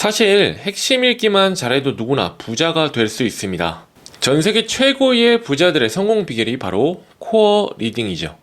사실 핵심 읽기만 잘해도 누구나 부자가 될 수 있습니다. 전 세계 최고의 부자들의 성공 비결이 바로 코어 리딩이죠.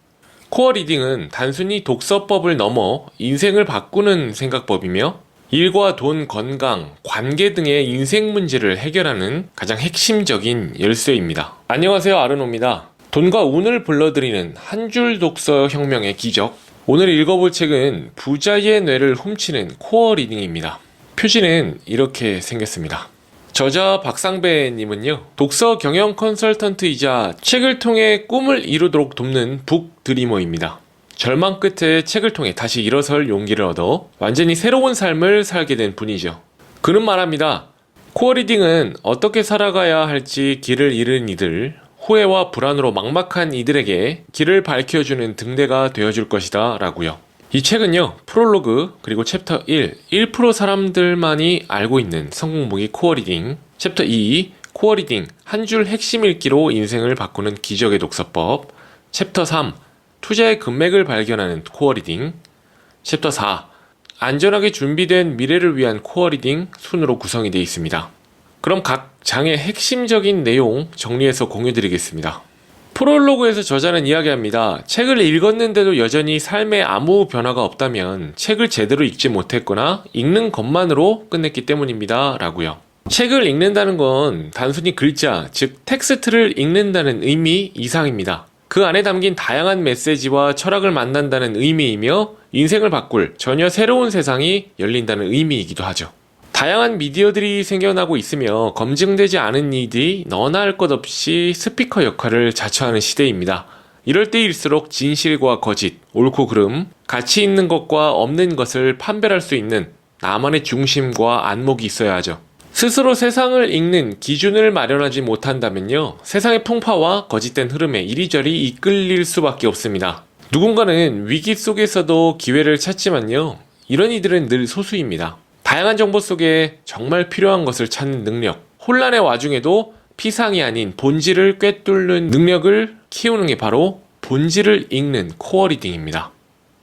코어 리딩은 단순히 독서법을 넘어 인생을 바꾸는 생각법이며 일과 돈, 건강, 관계 등의 인생 문제를 해결하는 가장 핵심적인 열쇠입니다. 안녕하세요, 아르노입니다. 돈과 운을 불러들이는 한 줄 독서 혁명의 기적. 오늘 읽어볼 책은 부자의 뇌를 훔치는 코어 리딩입니다. 표지는 이렇게 생겼습니다. 저자 박상배님은요, 독서 경영 컨설턴트이자 책을 통해 꿈을 이루도록 돕는 북드리머입니다. 절망 끝에 책을 통해 다시 일어설 용기를 얻어 완전히 새로운 삶을 살게 된 분이죠. 그는 말합니다. 코어 리딩은 어떻게 살아가야 할지 길을 잃은 이들, 후회와 불안으로 막막한 이들에게 길을 밝혀주는 등대가 되어줄 것이다 라고요. 이 책은요, 프롤로그 그리고 챕터 1% 사람들만이 알고 있는 성공무기 코어 리딩, 챕터 2 코어 리딩 한 줄 핵심 읽기로 인생을 바꾸는 기적의 독서법, 챕터 3 투자의 금맥을 발견하는 코어 리딩, 챕터 4 안전하게 준비된 미래를 위한 코어 리딩 순으로 구성이 되어 있습니다. 그럼 각 장의 핵심적인 내용 정리해서 공유드리겠습니다. 프롤로그에서 저자는 이야기합니다. 책을 읽었는데도 여전히 삶에 아무 변화가 없다면 책을 제대로 읽지 못했거나 읽는 것만으로 끝냈기 때문입니다. 라고요. 책을 읽는다는 건 단순히 글자, 즉 텍스트를 읽는다는 의미 이상입니다. 그 안에 담긴 다양한 메시지와 철학을 만난다는 의미이며 인생을 바꿀 전혀 새로운 세상이 열린다는 의미이기도 하죠. 다양한 미디어들이 생겨나고 있으며 검증되지 않은 이들이 너나 할 것 없이 스피커 역할을 자처하는 시대입니다. 이럴 때일수록 진실과 거짓, 옳고 그름, 가치 있는 것과 없는 것을 판별할 수 있는 나만의 중심과 안목이 있어야 하죠. 스스로 세상을 읽는 기준을 마련하지 못한다면요, 세상의 풍파와 거짓된 흐름에 이리저리 이끌릴 수밖에 없습니다. 누군가는 위기 속에서도 기회를 찾지만요, 이런 이들은 늘 소수입니다. 다양한 정보 속에 정말 필요한 것을 찾는 능력, 혼란의 와중에도 피상이 아닌 본질을 꿰뚫는 능력을 키우는 게 바로 본질을 읽는 코어 리딩입니다.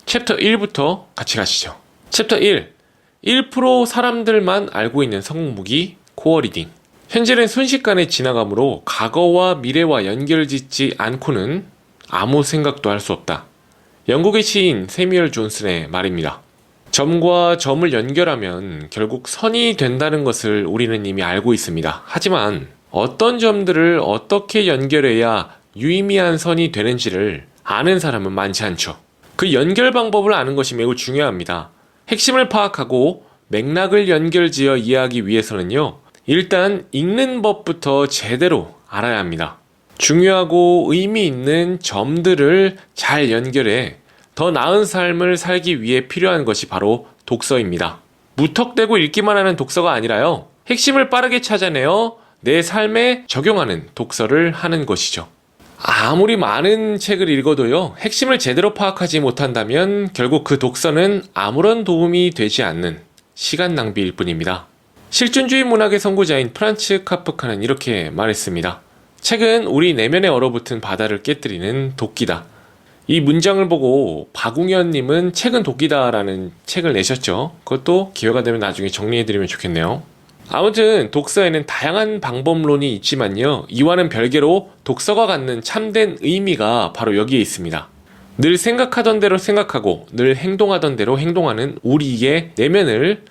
챕터 1부터 같이 가시죠. 챕터 1% 사람들만 알고 있는 성공무기 코어 리딩. 현재는 순식간에 지나가므로 과거와 미래와 연결짓지 않고는 아무 생각도 할 수 없다. 영국의 시인 세뮤얼 존슨의 말입니다. 점과 점을 연결하면 결국 선이 된다는 것을 우리는 이미 알고 있습니다. 하지만 어떤 점들을 어떻게 연결해야 유의미한 선이 되는지를 아는 사람은 많지 않죠. 그 연결 방법을 아는 것이 매우 중요합니다. 핵심을 파악하고 맥락을 연결지어 이해하기 위해서는요, 일단 읽는 법부터 제대로 알아야 합니다. 중요하고 의미 있는 점들을 잘 연결해 더 나은 삶을 살기 위해 필요한 것이 바로 독서입니다. 무턱대고 읽기만 하는 독서가 아니라요, 핵심을 빠르게 찾아내어 내 삶에 적용하는 독서를 하는 것이죠. 아무리 많은 책을 읽어도요, 핵심을 제대로 파악하지 못한다면 결국 그 독서는 아무런 도움이 되지 않는 시간 낭비일 뿐입니다. 실존주의 문학의 선구자인 프란츠 카프카는 이렇게 말했습니다. 책은 우리 내면에 얼어붙은 바다를 깨뜨리는 도끼다. 이 문장을 보고 박웅현님은 책은 도끼다라는 책을 내셨죠. 그것도 기회가 되면 나중에 정리해드리면 좋겠네요. 아무튼 독서에는 다양한 방법론이 있지만요, 이와는 별개로 독서가 갖는 참된 의미가 바로 여기에 있습니다. 늘 생각하던 대로 생각하고 늘 행동하던 대로 행동하는 우리의 내면을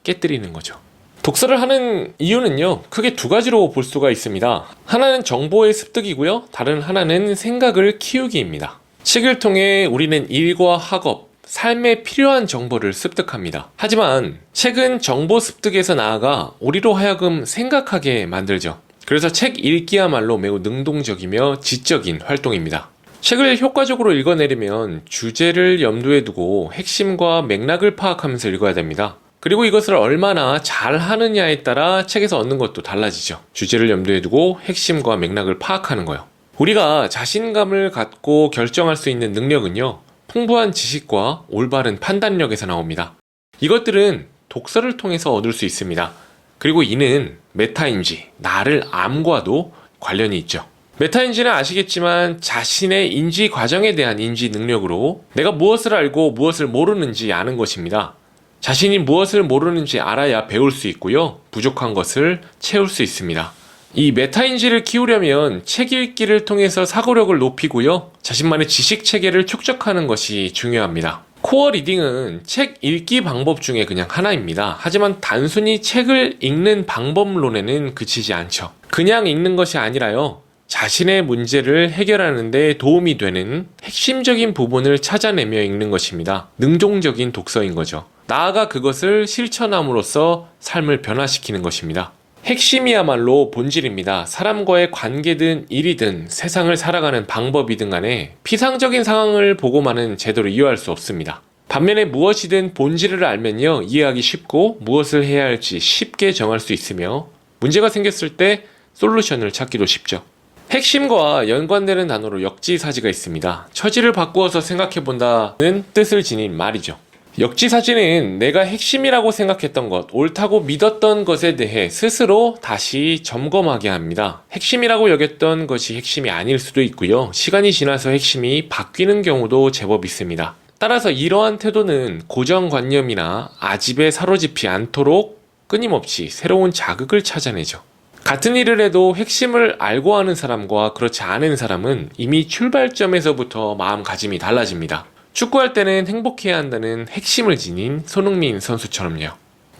깨뜨리는 거죠. 독서를 하는 이유는요, 크게 두 가지로 볼 수가 있습니다. 하나는 정보의 습득이고요, 다른 하나는 생각을 키우기입니다. 책을 통해 우리는 일과 학업, 삶에 필요한 정보를 습득합니다. 하지만 책은 정보 습득에서 나아가 우리로 하여금 생각하게 만들죠. 그래서 책 읽기야말로 매우 능동적이며 지적인 활동입니다. 책을 효과적으로 읽어내려면 주제를 염두에 두고 핵심과 맥락을 파악하면서 읽어야 됩니다. 그리고 이것을 얼마나 잘 하느냐에 따라 책에서 얻는 것도 달라지죠. 주제를 염두에 두고 핵심과 맥락을 파악하는 거요. 우리가 자신감을 갖고 결정할 수 있는 능력은요, 풍부한 지식과 올바른 판단력에서 나옵니다. 이것들은 독서를 통해서 얻을 수 있습니다. 그리고 이는 메타인지, 나를 암과도 관련이 있죠. 메타인지는 아시겠지만 자신의 인지 과정에 대한 인지 능력으로 내가 무엇을 알고 무엇을 모르는지 아는 것입니다. 자신이 무엇을 모르는지 알아야 배울 수 있고요. 부족한 것을 채울 수 있습니다. 이 메타인지를 키우려면 책 읽기를 통해서 사고력을 높이고요. 자신만의 지식 체계를 축적하는 것이 중요합니다. 코어 리딩은 책 읽기 방법 중에 그냥 하나입니다. 하지만 단순히 책을 읽는 방법론에는 그치지 않죠. 그냥 읽는 것이 아니라요. 자신의 문제를 해결하는 데 도움이 되는 핵심적인 부분을 찾아내며 읽는 것입니다. 능동적인 독서인 거죠. 나아가 그것을 실천함으로써 삶을 변화시키는 것입니다. 핵심이야말로 본질입니다. 사람과의 관계든 일이든 세상을 살아가는 방법이든 간에 피상적인 상황을 보고만은 제대로 이해할 수 없습니다. 반면에 무엇이든 본질을 알면요, 이해하기 쉽고 무엇을 해야 할지 쉽게 정할 수 있으며 문제가 생겼을 때 솔루션을 찾기도 쉽죠. 핵심과 연관되는 단어로 역지사지가 있습니다. 처지를 바꾸어서 생각해본다는 뜻을 지닌 말이죠. 역지사지는 내가 핵심이라고 생각했던 것, 옳다고 믿었던 것에 대해 스스로 다시 점검하게 합니다. 핵심이라고 여겼던 것이 핵심이 아닐 수도 있고요. 시간이 지나서 핵심이 바뀌는 경우도 제법 있습니다. 따라서 이러한 태도는 고정관념이나 아집에 사로잡히지 않도록 끊임없이 새로운 자극을 찾아내죠. 같은 일을 해도 핵심을 알고 하는 사람과 그렇지 않은 사람은 이미 출발점에서부터 마음가짐이 달라집니다. 축구할 때는 행복해야 한다는 핵심을 지닌 손흥민 선수처럼요.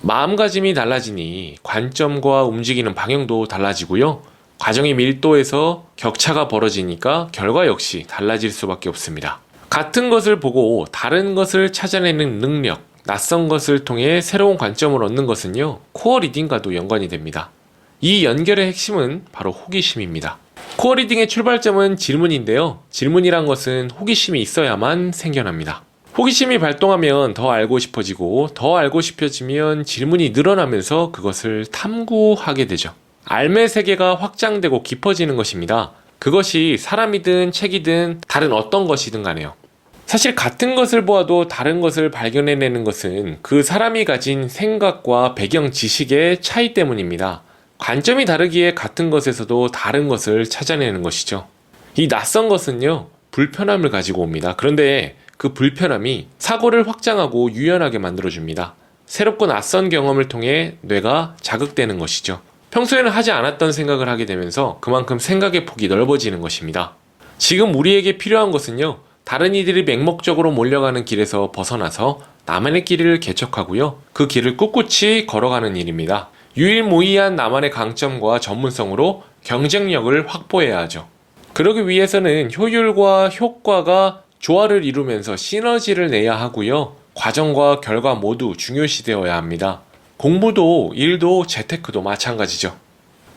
마음가짐이 달라지니 관점과 움직이는 방향도 달라지고요. 과정의 밀도에서 격차가 벌어지니까 결과 역시 달라질 수밖에 없습니다. 같은 것을 보고 다른 것을 찾아내는 능력, 낯선 것을 통해 새로운 관점을 얻는 것은요, 코어 리딩과도 연관이 됩니다. 이 연결의 핵심은 바로 호기심입니다. 코어 리딩의 출발점은 질문인데요. 질문이란 것은 호기심이 있어야만 생겨납니다. 호기심이 발동하면 더 알고 싶어지고 더 알고 싶어지면 질문이 늘어나면서 그것을 탐구하게 되죠. 알매 세계가 확장되고 깊어지는 것입니다. 그것이 사람이든 책이든 다른 어떤 것이든 간에요. 사실 같은 것을 보아도 다른 것을 발견해내는 것은 그 사람이 가진 생각과 배경 지식의 차이 때문입니다. 관점이 다르기에 같은 것에서도 다른 것을 찾아내는 것이죠. 이 낯선 것은요, 불편함을 가지고 옵니다. 그런데 그 불편함이 사고를 확장하고 유연하게 만들어줍니다. 새롭고 낯선 경험을 통해 뇌가 자극되는 것이죠. 평소에는 하지 않았던 생각을 하게 되면서 그만큼 생각의 폭이 넓어지는 것입니다. 지금 우리에게 필요한 것은요, 다른 이들이 맹목적으로 몰려가는 길에서 벗어나서 나만의 길을 개척하고요, 그 길을 꿋꿋이 걸어가는 일입니다. 유일무이한 나만의 강점과 전문성으로 경쟁력을 확보해야 하죠. 그러기 위해서는 효율과 효과가 조화를 이루면서 시너지를 내야 하고요. 과정과 결과 모두 중요시되어야 합니다. 공부도 일도 재테크도 마찬가지죠.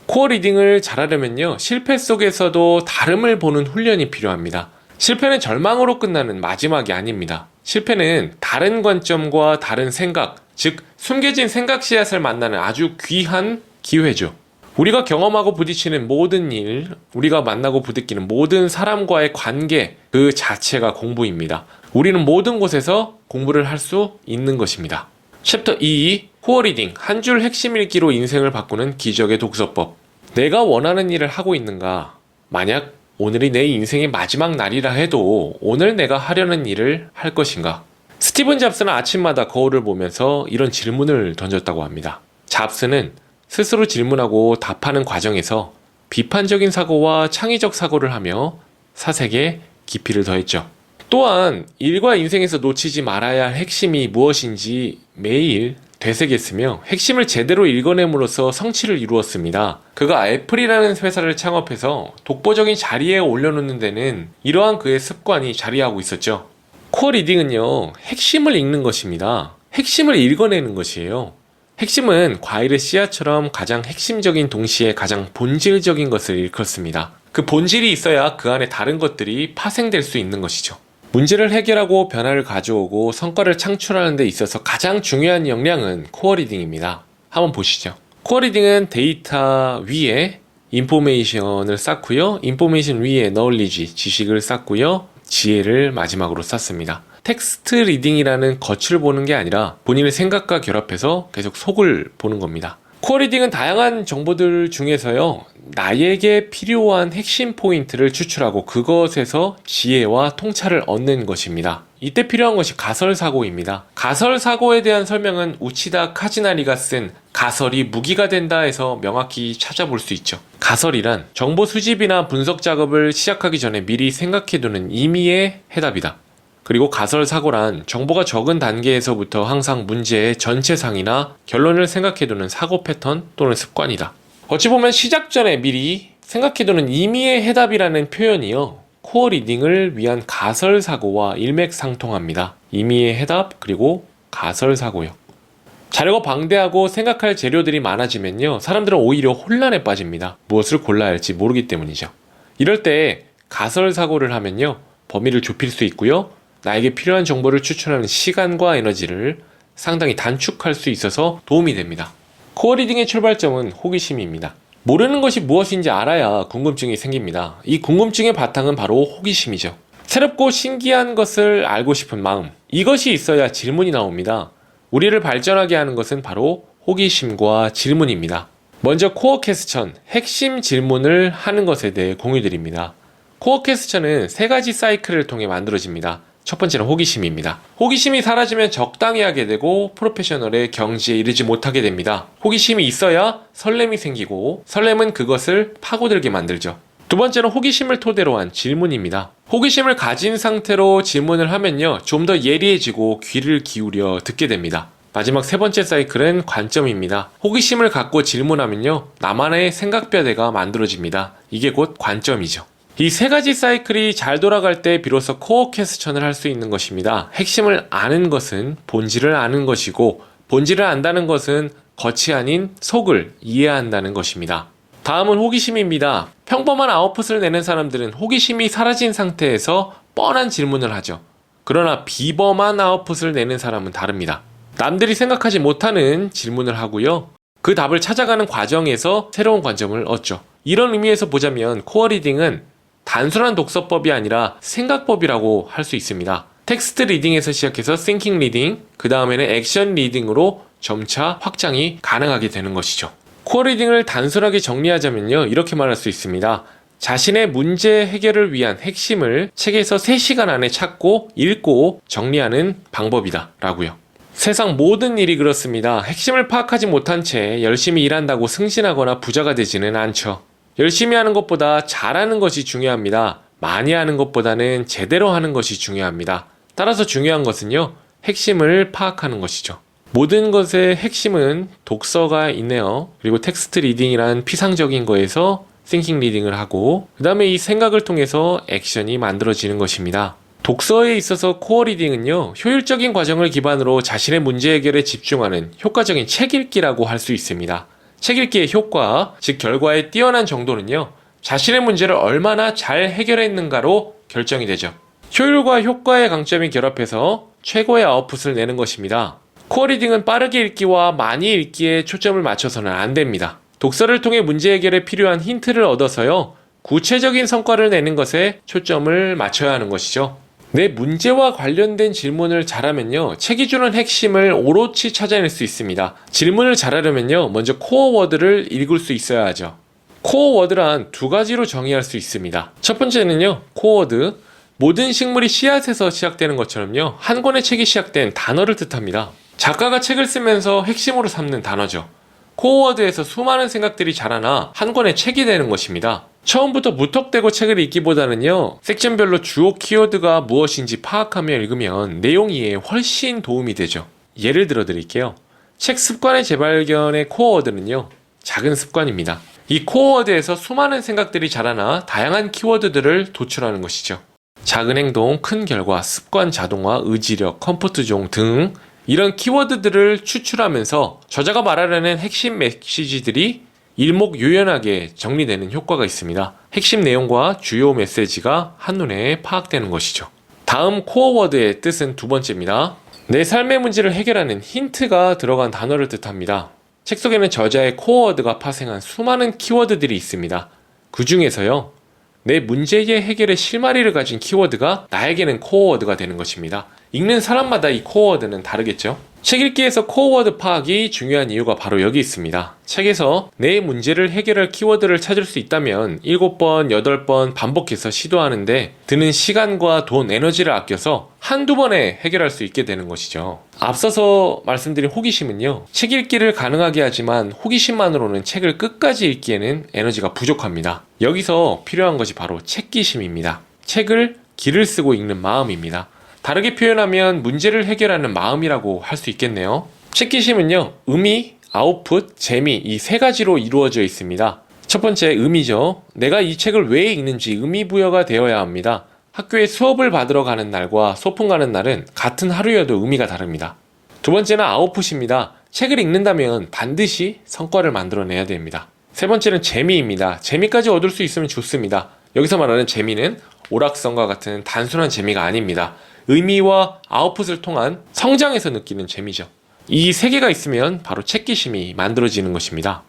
코어 리딩을 잘하려면요, 실패 속에서도 다름을 보는 훈련이 필요합니다. 실패는 절망으로 끝나는 마지막이 아닙니다. 실패는 다른 관점과 다른 생각, 즉 숨겨진 생각 씨앗을 만나는 아주 귀한 기회죠. 우리가 경험하고 부딪히는 모든 일, 우리가 만나고 부딪히는 모든 사람과의 관계, 그 자체가 공부입니다. 우리는 모든 곳에서 공부를 할 수 있는 것입니다. 챕터 2, 코어 리딩, 한 줄 핵심 읽기로 인생을 바꾸는 기적의 독서법. 내가 원하는 일을 하고 있는가? 만약 오늘이 내 인생의 마지막 날이라 해도 오늘 내가 하려는 일을 할 것인가? 스티븐 잡스는 아침마다 거울을 보면서 이런 질문을 던졌다고 합니다. 잡스는 스스로 질문하고 답하는 과정에서 비판적인 사고와 창의적 사고를 하며 사색에 깊이를 더했죠. 또한 일과 인생에서 놓치지 말아야 할 핵심이 무엇인지 매일 되새겼으며 핵심을 제대로 읽어냄으로써 성취를 이루었습니다. 그가 애플이라는 회사를 창업해서 독보적인 자리에 올려놓는 데는 이러한 그의 습관이 자리하고 있었죠. 코어 리딩은요, 핵심을 읽는 것입니다. 핵심을 읽어내는 것이에요. 핵심은 과일의 씨앗처럼 가장 핵심적인 동시에 가장 본질적인 것을 일컫습니다. 그 본질이 있어야 그 안에 다른 것들이 파생될 수 있는 것이죠. 문제를 해결하고 변화를 가져오고 성과를 창출하는 데 있어서 가장 중요한 역량은 코어 리딩입니다. 한번 보시죠. 코어 리딩은 데이터 위에 인포메이션을 쌓고요. 인포메이션 위에 너울리지, 지식을 쌓고요. 지혜를 마지막으로 쌓습니다. 텍스트 리딩이라는 겉을 보는 게 아니라 본인의 생각과 결합해서 계속 속을 보는 겁니다. 코어 리딩은 다양한 정보들 중에서요, 나에게 필요한 핵심 포인트를 추출하고 그것에서 지혜와 통찰을 얻는 것입니다. 이때 필요한 것이 가설사고입니다. 가설사고에 대한 설명은 우치다 카지나리가 쓴 가설이 무기가 된다 해서 명확히 찾아볼 수 있죠. 가설이란 정보 수집이나 분석 작업을 시작하기 전에 미리 생각해두는 임의의 해답이다. 그리고 가설사고란 정보가 적은 단계에서부터 항상 문제의 전체상이나 결론을 생각해두는 사고 패턴 또는 습관이다. 어찌 보면 시작 전에 미리 생각해두는 임의의 해답이라는 표현이요, 코어 리딩을 위한 가설사고와 일맥상통합니다. 임의의 해답 그리고 가설사고요. 자료가 방대하고 생각할 재료들이 많아지면요, 사람들은 오히려 혼란에 빠집니다. 무엇을 골라야 할지 모르기 때문이죠. 이럴 때 가설사고를 하면요, 범위를 좁힐 수 있고요, 나에게 필요한 정보를 추출하는 시간과 에너지를 상당히 단축할 수 있어서 도움이 됩니다. 코어 리딩의 출발점은 호기심입니다. 모르는 것이 무엇인지 알아야 궁금증이 생깁니다. 이 궁금증의 바탕은 바로 호기심이죠. 새롭고 신기한 것을 알고 싶은 마음, 이것이 있어야 질문이 나옵니다. 우리를 발전하게 하는 것은 바로 호기심과 질문입니다. 먼저 코어 퀘스천, 핵심 질문을 하는 것에 대해 공유드립니다. 코어 퀘스천은 3가지 사이클을 통해 만들어집니다. 첫 번째는 호기심입니다. 호기심이 사라지면 적당히 하게 되고 프로페셔널의 경지에 이르지 못하게 됩니다. 호기심이 있어야 설렘이 생기고, 설렘은 그것을 파고들게 만들죠. 두 번째는 호기심을 토대로 한 질문입니다. 호기심을 가진 상태로 질문을 하면요, 좀 더 예리해지고 귀를 기울여 듣게 됩니다. 마지막 3번째 사이클은 관점입니다. 호기심을 갖고 질문하면요, 나만의 생각뼈대가 만들어집니다. 이게 곧 관점이죠. 이 3가지 사이클이 잘 돌아갈 때 비로소 코어 퀘스천을 할 수 있는 것입니다. 핵심을 아는 것은 본질을 아는 것이고, 본질을 안다는 것은 겉이 아닌 속을 이해한다는 것입니다. 다음은 호기심입니다. 평범한 아웃풋을 내는 사람들은 호기심이 사라진 상태에서 뻔한 질문을 하죠. 그러나 비범한 아웃풋을 내는 사람은 다릅니다. 남들이 생각하지 못하는 질문을 하고요, 그 답을 찾아가는 과정에서 새로운 관점을 얻죠. 이런 의미에서 보자면 코어 리딩은 단순한 독서법이 아니라 생각법이라고 할 수 있습니다. 텍스트 리딩에서 시작해서 싱킹 리딩, 그 다음에는 액션 리딩으로 점차 확장이 가능하게 되는 것이죠. 코어 리딩을 단순하게 정리하자면요, 이렇게 말할 수 있습니다. 자신의 문제 해결을 위한 핵심을 책에서 3시간 안에 찾고 읽고 정리하는 방법이다 라고요. 세상 모든 일이 그렇습니다. 핵심을 파악하지 못한 채 열심히 일한다고 승진하거나 부자가 되지는 않죠. 열심히 하는 것보다 잘하는 것이 중요합니다. 많이 하는 것보다는 제대로 하는 것이 중요합니다. 따라서 중요한 것은요, 핵심을 파악하는 것이죠. 모든 것의 핵심은 독서가 있네요. 그리고 텍스트 리딩이란 피상적인 거에서 싱킹 리딩을 하고, 그 다음에 이 생각을 통해서 액션이 만들어지는 것입니다. 독서에 있어서 코어 리딩은요, 효율적인 과정을 기반으로 자신의 문제 해결에 집중하는 효과적인 책 읽기라고 할 수 있습니다. 책 읽기의 효과, 즉 결과의 뛰어난 정도는요, 자신의 문제를 얼마나 잘 해결했는가로 결정이 되죠. 효율과 효과의 강점이 결합해서 최고의 아웃풋을 내는 것입니다. 코어 리딩은 빠르게 읽기와 많이 읽기에 초점을 맞춰서는 안 됩니다. 독서를 통해 문제 해결에 필요한 힌트를 얻어서요, 구체적인 성과를 내는 것에 초점을 맞춰야 하는 것이죠. 내 문제와 관련된 질문을 잘하면요, 책이 주는 핵심을 오롯이 찾아낼 수 있습니다. 질문을 잘하려면요, 먼저 코어 워드를 읽을 수 있어야 하죠. 코어 워드란 2가지로 정의할 수 있습니다. 첫 번째는요, 코어 워드, 모든 식물이 씨앗에서 시작되는 것처럼요, 한 권의 책이 시작된 단어를 뜻합니다. 작가가 책을 쓰면서 핵심으로 삼는 단어죠. 코어 워드에서 수많은 생각들이 자라나 한 권의 책이 되는 것입니다. 처음부터 무턱대고 책을 읽기보다는요, 섹션별로 주요 키워드가 무엇인지 파악하며 읽으면 내용 이해에 훨씬 도움이 되죠. 예를 들어 드릴게요. 책 습관의 재발견의 코어워드는요, 작은 습관입니다. 이 코어워드에서 수많은 생각들이 자라나 다양한 키워드들을 도출하는 것이죠. 작은 행동, 큰 결과, 습관 자동화, 의지력, 컴포트존 등 이런 키워드들을 추출하면서 저자가 말하려는 핵심 메시지들이 일목요연하게 정리되는 효과가 있습니다. 핵심 내용과 주요 메시지가 한눈에 파악되는 것이죠. 다음 코어워드의 뜻은 2번째입니다. 내 삶의 문제를 해결하는 힌트가 들어간 단어를 뜻합니다. 책 속에는 저자의 코어워드가 파생한 수많은 키워드들이 있습니다. 그 중에서요, 내 문제의 해결의 실마리를 가진 키워드가 나에게는 코어워드가 되는 것입니다. 읽는 사람마다 이 코어워드는 다르겠죠. 책 읽기에서 코어워드 파악이 중요한 이유가 바로 여기 있습니다. 책에서 내 문제를 해결할 키워드를 찾을 수 있다면 7번, 8번 반복해서 시도하는데 드는 시간과 돈, 에너지를 아껴서 한두 번에 해결할 수 있게 되는 것이죠. 앞서서 말씀드린 호기심은요, 책 읽기를 가능하게 하지만 호기심만으로는 책을 끝까지 읽기에는 에너지가 부족합니다. 여기서 필요한 것이 바로 책기심입니다. 책을 기를 쓰고 읽는 마음입니다. 다르게 표현하면 문제를 해결하는 마음이라고 할 수 있겠네요. 책기심은요, 의미, 아웃풋, 재미 이 세 가지로 이루어져 있습니다. 첫 번째, 의미죠. 내가 이 책을 왜 읽는지 의미 부여가 되어야 합니다. 학교에 수업을 받으러 가는 날과 소풍 가는 날은 같은 하루여도 의미가 다릅니다. 두 번째는 아웃풋입니다. 책을 읽는다면 반드시 성과를 만들어내야 됩니다. 세 번째는 재미입니다. 재미까지 얻을 수 있으면 좋습니다. 여기서 말하는 재미는 오락성과 같은 단순한 재미가 아닙니다. 의미와 아웃풋을 통한 성장에서 느끼는 재미죠. 이 세 개가 있으면 바로 책기심이 만들어지는 것입니다.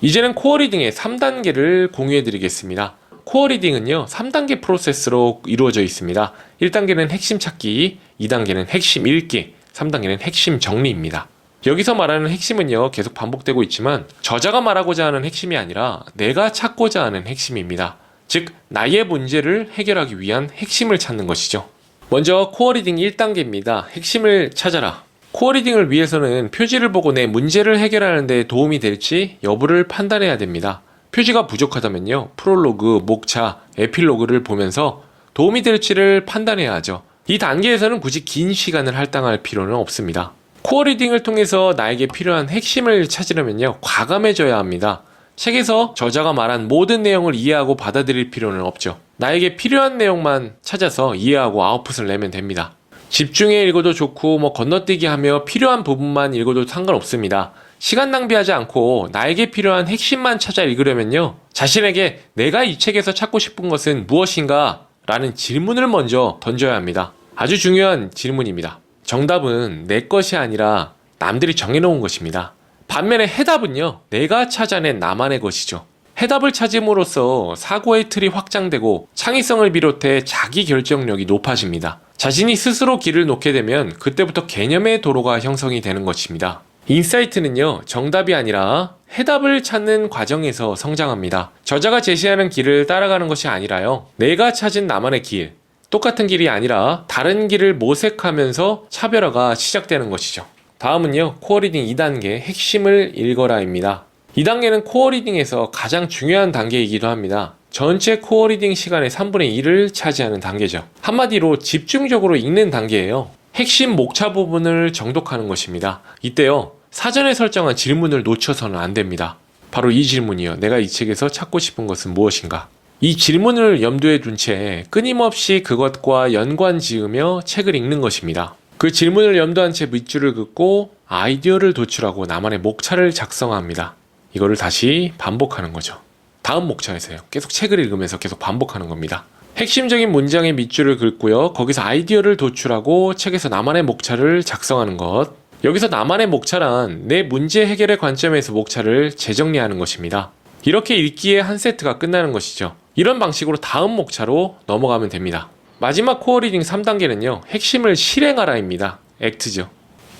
이제는 코어 리딩의 3단계를 공유해 드리겠습니다. 코어 리딩은요, 3단계 프로세스로 이루어져 있습니다. 1단계는 핵심 찾기, 2단계는 핵심 읽기, 3단계는 핵심 정리입니다. 여기서 말하는 핵심은요, 계속 반복되고 있지만 저자가 말하고자 하는 핵심이 아니라 내가 찾고자 하는 핵심입니다. 즉, 나의 문제를 해결하기 위한 핵심을 찾는 것이죠. 먼저 코어 리딩 1단계입니다. 핵심을 찾아라. 코어 리딩을 위해서는 표지를 보고 내 문제를 해결하는 데 도움이 될지 여부를 판단해야 됩니다. 표지가 부족하다면요, 프롤로그, 목차, 에필로그를 보면서 도움이 될지를 판단해야 하죠. 이 단계에서는 굳이 긴 시간을 할당할 필요는 없습니다. 코어 리딩을 통해서 나에게 필요한 핵심을 찾으려면요, 과감해져야 합니다. 책에서 저자가 말한 모든 내용을 이해하고 받아들일 필요는 없죠. 나에게 필요한 내용만 찾아서 이해하고 아웃풋을 내면 됩니다. 집중해 읽어도 좋고 건너뛰기 하며 필요한 부분만 읽어도 상관없습니다. 시간 낭비하지 않고 나에게 필요한 핵심만 찾아 읽으려면요, 자신에게 내가 이 책에서 찾고 싶은 것은 무엇인가? 라는 질문을 먼저 던져야 합니다. 아주 중요한 질문입니다. 정답은 내 것이 아니라 남들이 정해놓은 것입니다. 반면에 해답은요, 내가 찾아낸 나만의 것이죠. 해답을 찾음으로써 사고의 틀이 확장되고 창의성을 비롯해 자기 결정력이 높아집니다. 자신이 스스로 길을 놓게 되면 그때부터 개념의 도로가 형성이 되는 것입니다. 인사이트는요, 정답이 아니라 해답을 찾는 과정에서 성장합니다. 저자가 제시하는 길을 따라가는 것이 아니라요, 내가 찾은 나만의 길, 똑같은 길이 아니라 다른 길을 모색하면서 차별화가 시작되는 것이죠. 다음은요, 코어 리딩 2단계 핵심을 읽어라입니다. 2단계는 코어 리딩에서 가장 중요한 단계이기도 합니다. 전체 코어 리딩 시간의 3분의 1을 차지하는 단계죠. 한마디로 집중적으로 읽는 단계예요. 핵심 목차 부분을 정독하는 것입니다. 이때요, 사전에 설정한 질문을 놓쳐서는 안 됩니다. 바로 이 질문이요. 내가 이 책에서 찾고 싶은 것은 무엇인가? 이 질문을 염두에 둔 채 끊임없이 그것과 연관 지으며 책을 읽는 것입니다. 그 질문을 염두한 채 밑줄을 긋고 아이디어를 도출하고 나만의 목차를 작성합니다. 이거를 다시 반복하는 거죠. 다음 목차에서요, 계속 책을 읽으면서 계속 반복하는 겁니다. 핵심적인 문장의 밑줄을 긋고요, 거기서 아이디어를 도출하고 책에서 나만의 목차를 작성하는 것. 여기서 나만의 목차란 내 문제 해결의 관점에서 목차를 재정리하는 것입니다. 이렇게 읽기에 한 세트가 끝나는 것이죠. 이런 방식으로 다음 목차로 넘어가면 됩니다. 마지막 코어 리딩 3단계는요, 핵심을 실행하라입니다. 액트죠.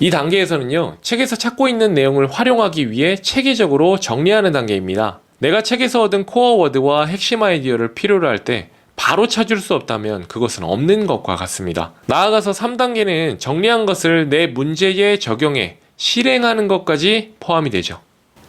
이 단계에서는요, 책에서 찾고 있는 내용을 활용하기 위해 체계적으로 정리하는 단계입니다. 내가 책에서 얻은 코어 워드와 핵심 아이디어를 필요로 할 때 바로 찾을 수 없다면 그것은 없는 것과 같습니다. 나아가서 3단계는 정리한 것을 내 문제에 적용해 실행하는 것까지 포함이 되죠.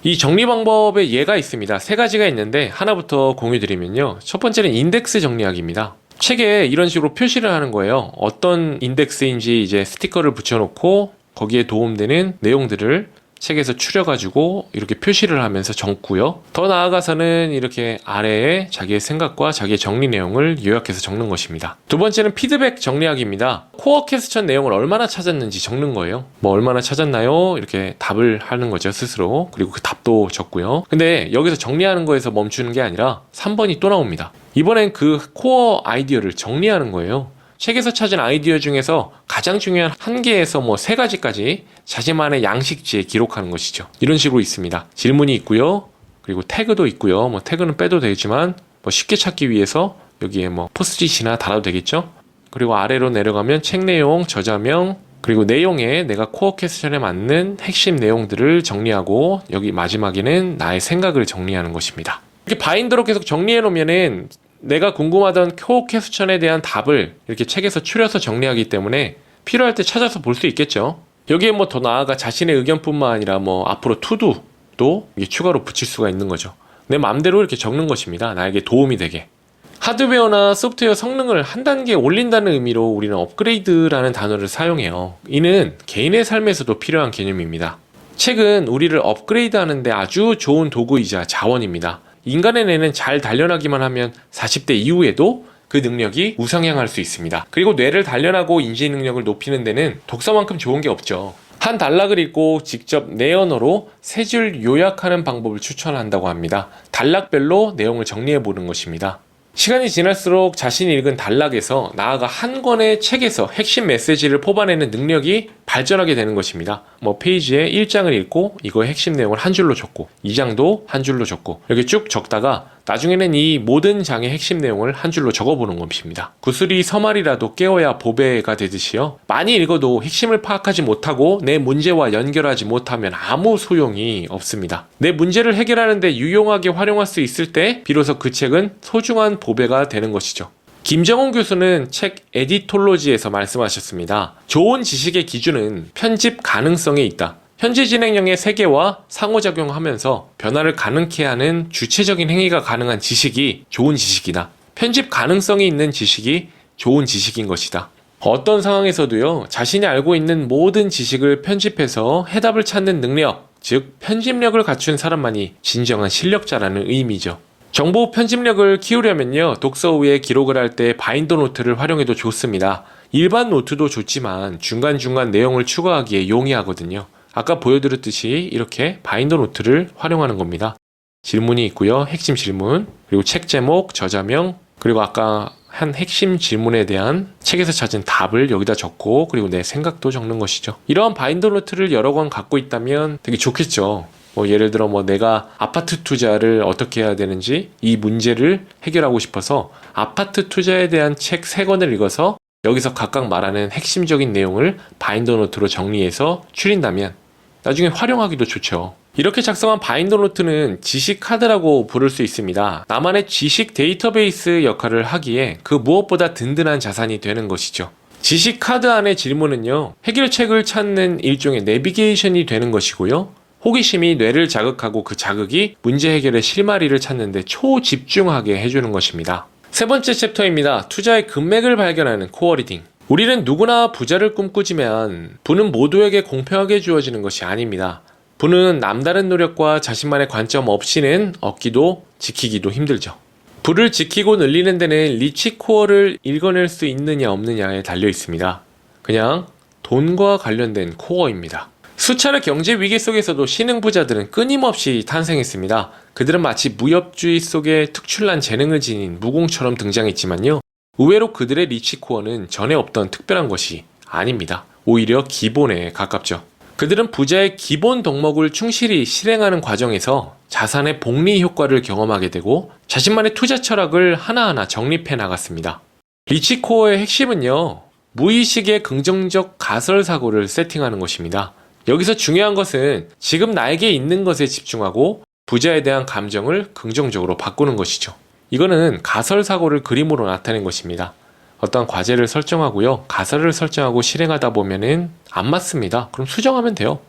이 정리 방법에 예가 있습니다. 3가지가 있는데 하나부터 공유드리면요, 첫 번째는 인덱스 정리하기입니다. 책에 이런 식으로 표시를 하는 거예요. 어떤 인덱스인지 이제 스티커를 붙여놓고 거기에 도움되는 내용들을 책에서 추려가지고 이렇게 표시를 하면서 적고요. 더 나아가서는 이렇게 아래에 자기의 생각과 자기의 정리 내용을 요약해서 적는 것입니다. 두 번째는 피드백 정리하기입니다. 코어 퀘스천 내용을 얼마나 찾았는지 적는 거예요. 얼마나 찾았나요? 이렇게 답을 하는 거죠, 스스로. 그리고 그 답도 적고요. 근데 여기서 정리하는 거에서 멈추는 게 아니라 3번이 또 나옵니다. 이번엔 그 코어 아이디어를 정리하는 거예요. 책에서 찾은 아이디어 중에서 가장 중요한 1개에서 3가지까지 자신만의 양식지에 기록하는 것이죠. 이런 식으로 있습니다. 질문이 있고요. 그리고 태그도 있고요. 태그는 빼도 되지만 쉽게 찾기 위해서 여기에 포스트잇이나 달아도 되겠죠. 그리고 아래로 내려가면 책 내용, 저자명, 그리고 내용에 내가 코어 퀘스천에 맞는 핵심 내용들을 정리하고 여기 마지막에는 나의 생각을 정리하는 것입니다. 이렇게 바인더로 계속 정리해 놓으면은 내가 궁금하던 코어 퀘스천에 대한 답을 이렇게 책에서 추려서 정리하기 때문에 필요할 때 찾아서 볼 수 있겠죠. 여기에 뭐 더 나아가 자신의 의견뿐만 아니라 뭐 앞으로 투두도 추가로 붙일 수가 있는 거죠. 내 마음대로 이렇게 적는 것입니다. 나에게 도움이 되게. 하드웨어나 소프트웨어 성능을 한 단계 올린다는 의미로 우리는 업그레이드라는 단어를 사용해요. 이는 개인의 삶에서도 필요한 개념입니다. 책은 우리를 업그레이드 하는데 아주 좋은 도구이자 자원입니다. 인간의 뇌는 잘 단련하기만 하면 40대 이후에도 그 능력이 우상향할 수 있습니다. 그리고 뇌를 단련하고 인지 능력을 높이는 데는 독서만큼 좋은 게 없죠. 한 단락을 읽고 직접 내 언어로 세 줄 요약하는 방법을 추천한다고 합니다. 단락별로 내용을 정리해 보는 것입니다. 시간이 지날수록 자신이 읽은 단락에서 나아가 한 권의 책에서 핵심 메시지를 뽑아내는 능력이 발전하게 되는 것입니다. 뭐 페이지에 1장을 읽고 이거의 핵심 내용을 한 줄로 적고 2장도 한 줄로 적고 이렇게 쭉 적다가 나중에는 이 모든 장의 핵심 내용을 한 줄로 적어보는 것입니다. 구슬이 서말이라도 깨어야 보배가 되듯이요. 많이 읽어도 핵심을 파악하지 못하고 내 문제와 연결하지 못하면 아무 소용이 없습니다. 내 문제를 해결하는 데 유용하게 활용할 수 있을 때 비로소 그 책은 소중한 보배가 되는 것이죠. 김정훈 교수는 책 에디톨로지에서 말씀하셨습니다. 좋은 지식의 기준은 편집 가능성에 있다. 현재 진행형의 세계와 상호작용하면서 변화를 가능케 하는 주체적인 행위가 가능한 지식이 좋은 지식이다. 편집 가능성이 있는 지식이 좋은 지식인 것이다. 어떤 상황에서도요, 자신이 알고 있는 모든 지식을 편집해서 해답을 찾는 능력, 즉 편집력을 갖춘 사람만이 진정한 실력자라는 의미죠. 정보 편집력을 키우려면요, 독서 후에 기록을 할 때 바인더 노트를 활용해도 좋습니다. 일반 노트도 좋지만 중간중간 내용을 추가하기에 용이하거든요. 아까 보여드렸듯이 이렇게 바인더 노트를 활용하는 겁니다. 질문이 있고요, 핵심 질문, 그리고 책 제목, 저자명, 그리고 아까 한 핵심 질문에 대한 책에서 찾은 답을 여기다 적고 그리고 내 생각도 적는 것이죠. 이러한 바인더 노트를 여러 권 갖고 있다면 되게 좋겠죠. 뭐 예를 들어 뭐 내가 아파트 투자를 어떻게 해야 되는지 이 문제를 해결하고 싶어서 아파트 투자에 대한 책 3권을 읽어서 여기서 각각 말하는 핵심적인 내용을 바인더 노트로 정리해서 추린다면 나중에 활용하기도 좋죠. 이렇게 작성한 바인더 노트는 지식 카드라고 부를 수 있습니다. 나만의 지식 데이터베이스 역할을 하기에 그 무엇보다 든든한 자산이 되는 것이죠. 지식 카드 안의 질문은요, 해결책을 찾는 일종의 내비게이션이 되는 것이고요. 호기심이 뇌를 자극하고 그 자극이 문제 해결의 실마리를 찾는데 초집중하게 해주는 것입니다. 세 번째 챕터입니다. 투자의 금맥을 발견하는 코어 리딩. 우리는 누구나 부자를 꿈꾸지만 부는 모두에게 공평하게 주어지는 것이 아닙니다. 부는 남다른 노력과 자신만의 관점 없이는 얻기도 지키기도 힘들죠. 부를 지키고 늘리는 데는 리치 코어를 읽어낼 수 있느냐 없느냐에 달려 있습니다. 그냥 돈과 관련된 코어입니다. 수차례 경제 위기 속에서도 신흥 부자들은 끊임없이 탄생했습니다. 그들은 마치 무협주의 속에 특출난 재능을 지닌 무공처럼 등장했지만요, 의외로 그들의 리치 코어는 전에 없던 특별한 것이 아닙니다. 오히려 기본에 가깝죠. 그들은 부자의 기본 덕목을 충실히 실행하는 과정에서 자산의 복리 효과를 경험하게 되고 자신만의 투자 철학을 하나하나 정립해 나갔습니다. 리치 코어의 핵심은요, 무의식의 긍정적 가설 사고를 세팅하는 것입니다. 여기서 중요한 것은 지금 나에게 있는 것에 집중하고 부자에 대한 감정을 긍정적으로 바꾸는 것이죠. 이거는 가설 사고를 그림으로 나타낸 것입니다. 어떤 과제를 설정하고요, 가설을 설정하고 실행하다 보면은 안 맞습니다. 그럼 수정하면 돼요.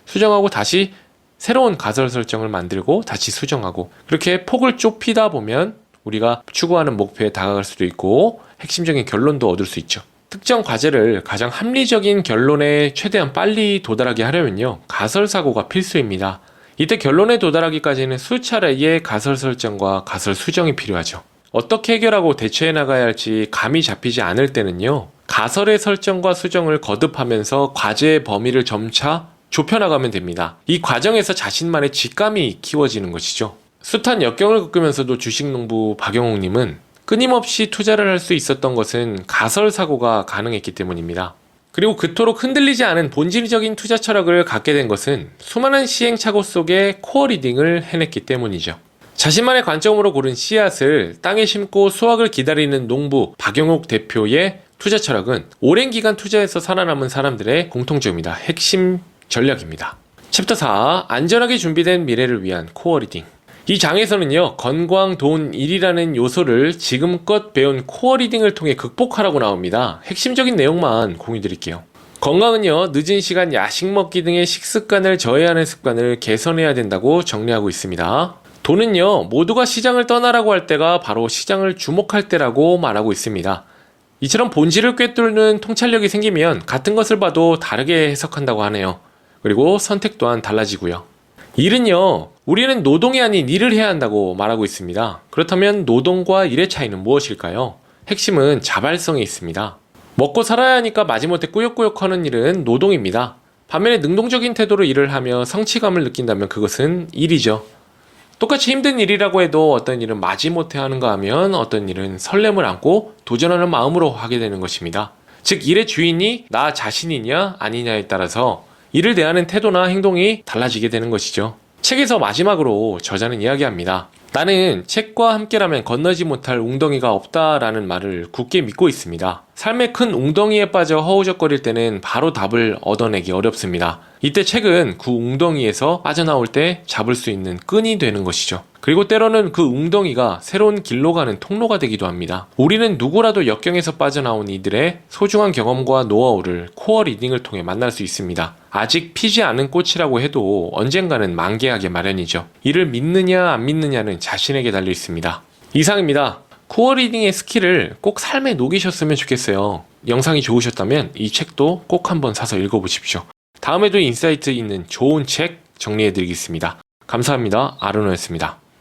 수정하고 다시 새로운 가설 설정을 만들고 다시 수정하고, 그렇게 폭을 좁히다 보면 우리가 추구하는 목표에 다가갈 수도 있고 핵심적인 결론도 얻을 수 있죠. 특정 과제를 가장 합리적인 결론에 최대한 빨리 도달하게 하려면요, 가설 사고가 필수입니다. 이때 결론에 도달하기까지는 수차례의 가설 설정과 가설 수정이 필요하죠. 어떻게 해결하고 대처해 나가야 할지 감이 잡히지 않을 때는요, 가설의 설정과 수정을 거듭하면서 과제의 범위를 점차 좁혀나가면 됩니다. 이 과정에서 자신만의 직감이 키워지는 것이죠. 숱한 역경을 겪으면서도 주식농부 박영옥님은 끊임없이 투자를 할 수 있었던 것은 가설 사고가 가능했기 때문입니다. 그리고 그토록 흔들리지 않은 본질적인 투자 철학을 갖게 된 것은 수많은 시행착오 속에 코어 리딩을 해냈기 때문이죠. 자신만의 관점으로 고른 씨앗을 땅에 심고 수확을 기다리는 농부 박영옥 대표의 투자 철학은 오랜 기간 투자해서 살아남은 사람들의 공통점이다. 핵심 전략입니다. 챕터 4. 안전하게 준비된 미래를 위한 코어 리딩. 이 장에서는요, 건강, 돈, 일이라는 요소를 지금껏 배운 코어 리딩을 통해 극복하라고 나옵니다. 핵심적인 내용만 공유 드릴게요. 건강은요, 늦은 시간 야식 먹기 등의 식습관을 저해하는 습관을 개선해야 된다고 정리하고 있습니다. 돈은요, 모두가 시장을 떠나라고 할 때가 바로 시장을 주목할 때라고 말하고 있습니다. 이처럼 본질을 꿰뚫는 통찰력이 생기면 같은 것을 봐도 다르게 해석한다고 하네요. 그리고 선택 또한 달라지고요. 일은요, 우리는 노동이 아닌 일을 해야 한다고 말하고 있습니다. 그렇다면 노동과 일의 차이는 무엇일까요? 핵심은 자발성에 있습니다. 먹고 살아야 하니까 마지못해 꾸역꾸역 하는 일은 노동입니다. 반면에 능동적인 태도로 일을 하며 성취감을 느낀다면 그것은 일이죠. 똑같이 힘든 일이라고 해도 어떤 일은 마지못해 하는가 하면 어떤 일은 설렘을 안고 도전하는 마음으로 하게 되는 것입니다. 즉, 일의 주인이 나 자신이냐 아니냐에 따라서 일을 대하는 태도나 행동이 달라지게 되는 것이죠. 책에서 마지막으로 저자는 이야기합니다. 나는 책과 함께라면 건너지 못할 웅덩이가 없다라는 말을 굳게 믿고 있습니다. 삶의 큰 웅덩이에 빠져 허우적거릴 때는 바로 답을 얻어내기 어렵습니다. 이때 책은 그 웅덩이에서 빠져나올 때 잡을 수 있는 끈이 되는 것이죠. 그리고 때로는 그 웅덩이가 새로운 길로 가는 통로가 되기도 합니다. 우리는 누구라도 역경에서 빠져나온 이들의 소중한 경험과 노하우를 코어 리딩을 통해 만날 수 있습니다. 아직 피지 않은 꽃이라고 해도 언젠가는 만개하게 마련이죠. 이를 믿느냐 안 믿느냐는 자신에게 달려 있습니다. 이상입니다. 코어 리딩의 스킬을 꼭 삶에 녹이셨으면 좋겠어요. 영상이 좋으셨다면 이 책도 꼭 한번 사서 읽어보십시오. 다음에도 인사이트 있는 좋은 책 정리해드리겠습니다. 감사합니다. 아르노였습니다.